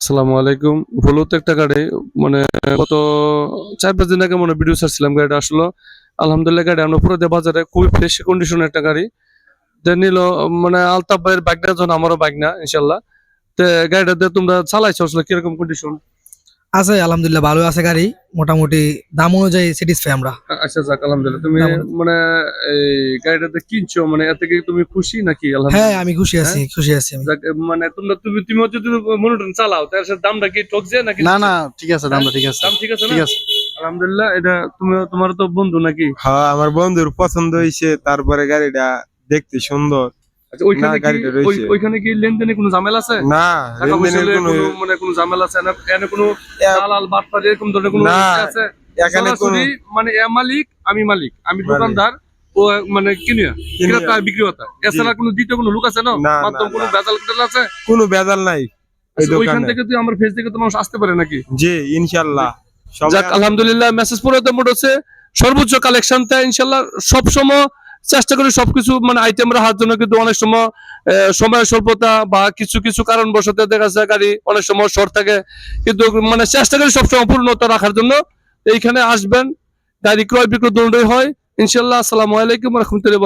আসসালামু আলাইকুম। হলো তো একটা গাড়ি মানে গত ৪-৫ দিন আগে মনে ভিডিও ছাড়ছিলাম, গাড়িটা আসলো। আলহামদুলিল্লাহ গাড়ি আমরা পুরো বাজারে খুবই ফ্রেশ কন্ডিশনের একটা গাড়ি। নিল মানে আলতাফ ভাইয়ের বাইক না, যখন আমারও বাইক না ইনশাল্লাহ। গাড়িটা তোমরা চালাইছো আসলে কিরকম কন্ডিশন? আছে আলহামদুলিল্লাহ, ভালো আছে গাড়ি। মোটামুটি দাম অনুযায়ী স্যাটিসফাই আমরা। আচ্ছা যাক আলহামদুলিল্লাহ। তুমি দাম অনুযায়ী। মানে এই গাড়িটাতে কিনছো মানে এতে কি তুমি খুশি নাকি? হ্যাঁ, আলহামদুলিল্লাহ। আমি খুশি হ্যাঁ আছি, খুশি আছি আমি। যাক, মানে তুমিও যদি মনোটন চালাও তার সাথে দামটা কি ঠকছে নাকি? না না, ঠিক আছে, দামটা ঠিক আছে। দাম ঠিক আছে না? ঠিক আছে। আলহামদুলিল্লাহ। এটা তুমি তোমার তো বন্ধু নাকি? হ্যাঁ, আমার বন্ধুর পছন্দ হয়েছে, তারপরে গাড়িটা দেখতে সুন্দর। আচ্ছা, ওইখানে কি গাড়িটা রয়েছে ওইখানে কি লেনদেনে কোনো ঝামেলা আছে? না, টাকা পয়সা লেনদেনের কোনো মানে কোনো ঝামেলা আছে না? এখানে কোনো এ- দালাল বাটপার এরকম ধরনের কোনো না, ইয়ে আছে? এখানে কোনো সরাসরি মানে এ মালিক আমি মালিক, আমি মালিক। দোকানদার, ও মানে কিনিয়া কিনিয়া। ক্রেতা বিক্রেতা, এছাড়া কোনো দ্বিতীয় কোনো লোক আছে না? না, মাধ্যম না, কোনো না। ভেজাল টেজাল আছে? কোনো ভেজাল নাই এই আচ্ছা, ওইখান দোকানে। থেকে তুই আমার ফেস থেকে তো মানুষ আসতে পারে নাকি? জি, ইনশাল্লাহ। সবাই যাক আলহামদুলিল্লাহ, মেসেজ পুরোতে মোট হচ্ছে সর্বোচ্চ কালেকশন তাই ইনশাল্লাহ সবসময় চেষ্টা করি সবকিছু মানে আইটেম রাখার জন্য, কিন্তু অনেক সময় সময় স্বল্পতা বা কিছু কিছু কারণবশত দেখা যায় গাড়ি অনেক সময় শর্ট থাকে, কিন্তু মানে চেষ্টা করি সবসময় পূর্ণতা রাখার জন্য। এইখানে আসবেন, গাড়ি ক্রয় বিক্রয় দুটোই হয় ইনশাল্লাহ। আসসালামু আলাইকুম রহমতুল্লাহ।